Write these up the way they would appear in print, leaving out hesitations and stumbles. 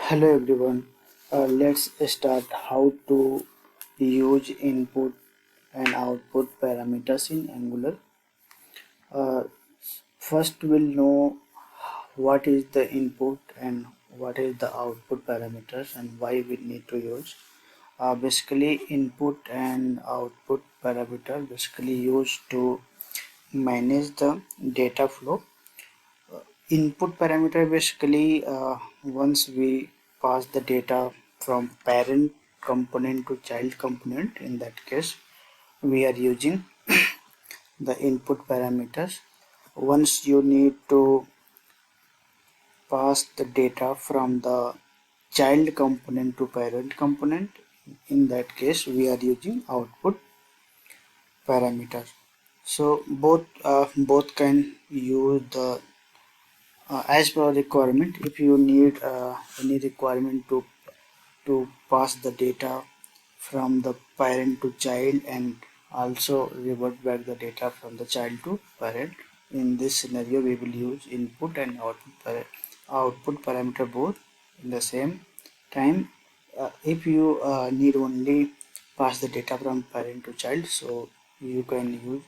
Hello everyone. Let's start how to use input and output parameters in Angular. Uh, First, we'll know what is the input and what is the output parameters and why we need to use. Basically, input and output parameter basically used to manage the data flow. Input parameter basically once we pass the data from parent component to child component, in that case we are using the input parameters. Once you need to pass the data from the child component to parent component, in that case we are using output parameter. So both can use the as per requirement. If you need any requirement to pass the data from the parent to child and also revert back the data from the child to parent, in this scenario we will use input and output parameter both in the same time. If you need only pass the data from parent to child, so you can use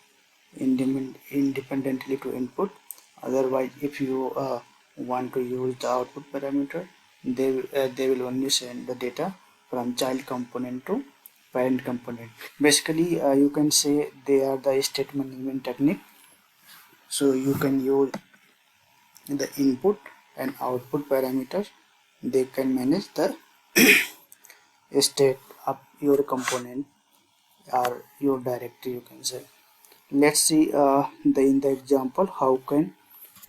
independently to input. Otherwise, if you want to use the output parameter, they will only send the data from child component to parent component. Basically, you can say they are the state management technique. So you can use the input and output parameters. They can manage the state of your component or your directory, you can say. Let's see in the example how can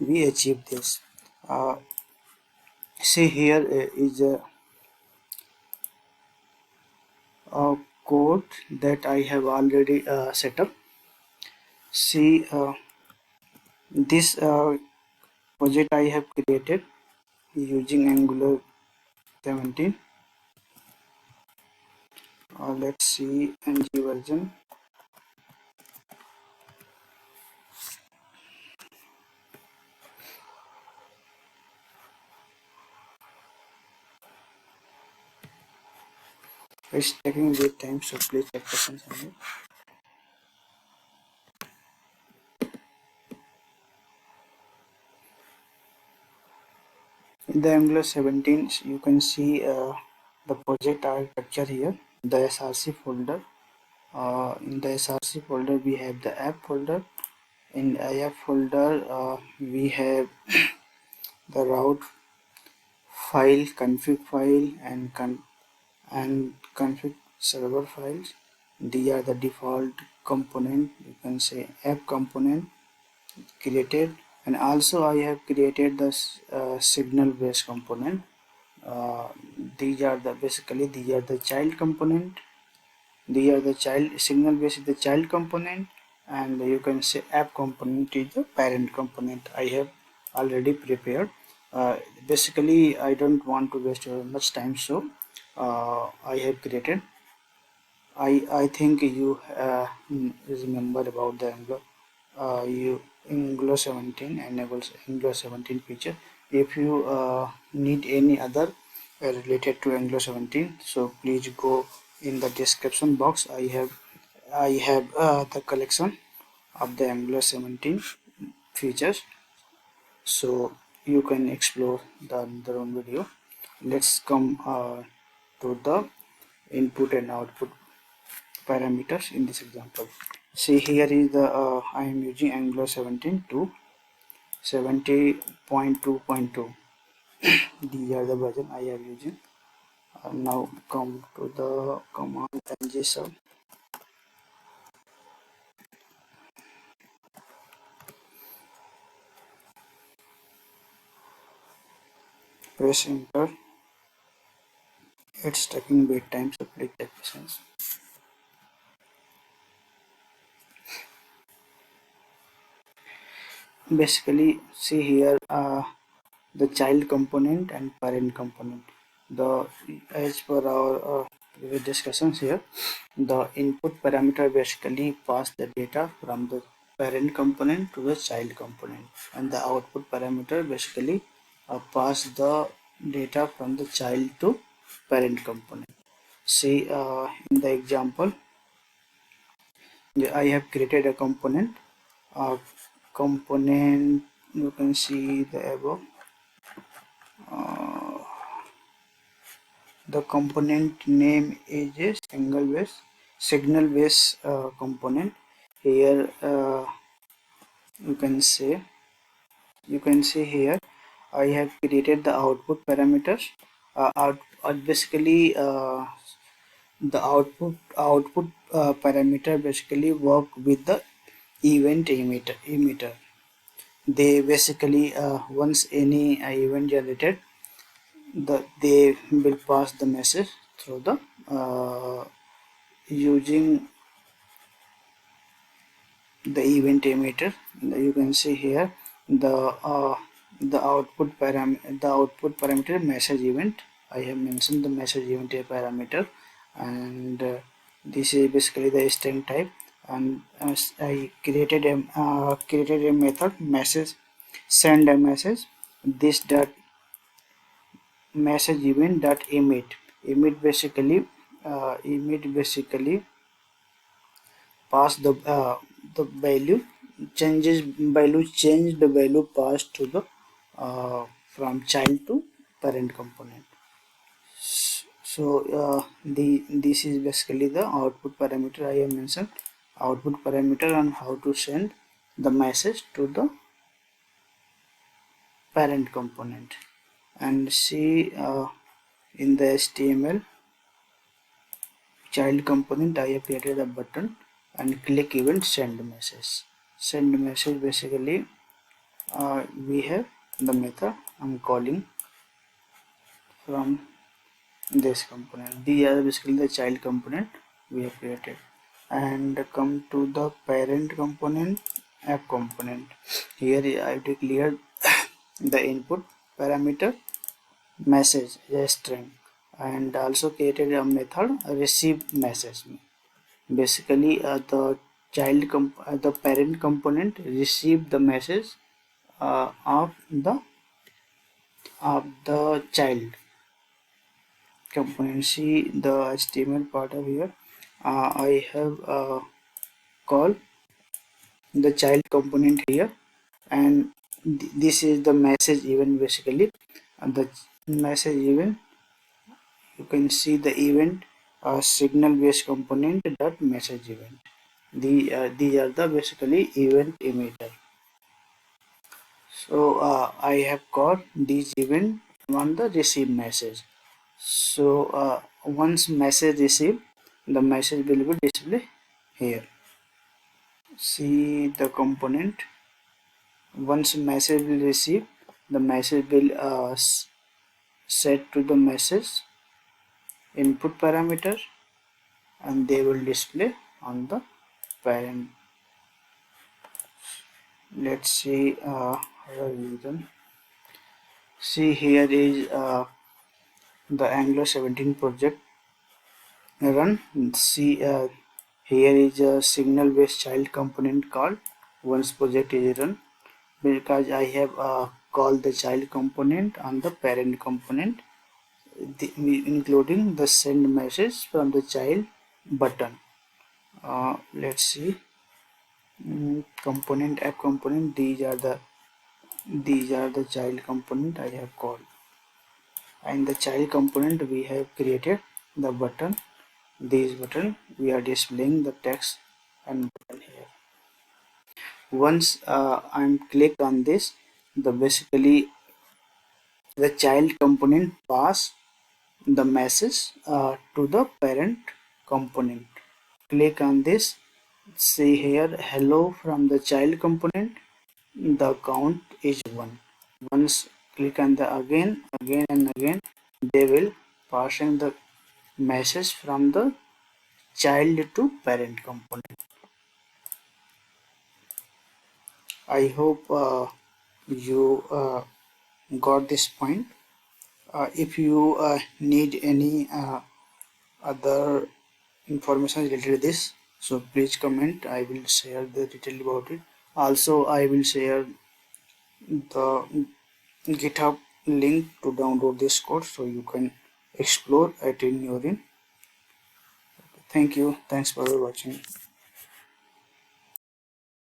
we achieve this. uh, See here is a code that I have already set up. See this project I have created using Angular 17. Let's see ng version. It's taking a bit time, so please take patience on it. In the Angular 17, you can see the project architecture here, the src folder. In the src folder we have the app folder. In app folder we have the route file, config file, and config server files. These are the default component, you can say app component created. And also I have created the signal based component. uh, these are the child component. These are the child. Signal base is the child component, and you can say app component is the parent component. I have already prepared. uh, Basically I don't want to waste much time, so I have created. I think you remember about the Angular. You Angular 17 enables Angular 17 feature. If you need any other related to Angular 17, so please go in the description box. I have the collection of the Angular 17 features, so you can explore the own video. Let's come to the input and output parameters in this example. See here is the I am using Angular 17 to 70.2.2. These are the version I am using. Now come to the command ng press enter. It's taking bit time, so please take patience. Basically, see here the child component and parent component. The As per our previous discussions here, the input parameter basically pass the data from the parent component to the child component, and the output parameter basically pass the data from the child to parent component. See, in the example, I have created a component. Component, you can see the above. The component name is a single base signal base component. Here you can see here I have created the output parameters. Basically the output parameter basically work with the event emitter. They basically once any event generated, they will pass the message through the using the event emitter. You can see here the output parameter message event. I have mentioned the message event parameter, and this is basically the string type. And I created a method message send a message. This dot message event dot emit basically pass the value change the value passed to the from child to parent component. So this is basically the output parameter. I have mentioned output parameter and how to send the message to the parent component. And see, in the HTML child component I have created a button and click event send message. Send message basically we have the method I'm calling from this component. These are basically the child component we have created. And come to the parent component, app component. Here I declared the input parameter message a string, and also created a method receive message. Basically the parent component receive the message of the child component. See the HTML part of here. I have called the child component here, and this is the message event basically. And the message event, you can see the event signal based component dot message event. These are the basically event emitter. So I have got this event on the receive message. So once message received, the message will be displayed here. See the component. Once message will receive, the message will set to the message input parameter, and they will display on the parent. Let's see revision. See, here is the Angular 17 project run. See, here is a signal based child component called once project is run, because I have called the child component on the parent component, including the send message from the child button. Let's see, component app component. These are the child component I have called. And the child component we have created the button. This button we are displaying the text and button here. Once I'm click on this, the basically the child component pass the message to the parent component. Click on this. See here hello from the child component. The count is 1. Once click on the again and again, they will passing the message from the child to parent component. I hope you got this point. If you need any other information related to this, so please comment. I will share the detail about it. Also I will share the GitHub link to download this code so you can explore it in your end. Thank you. Thanks for watching.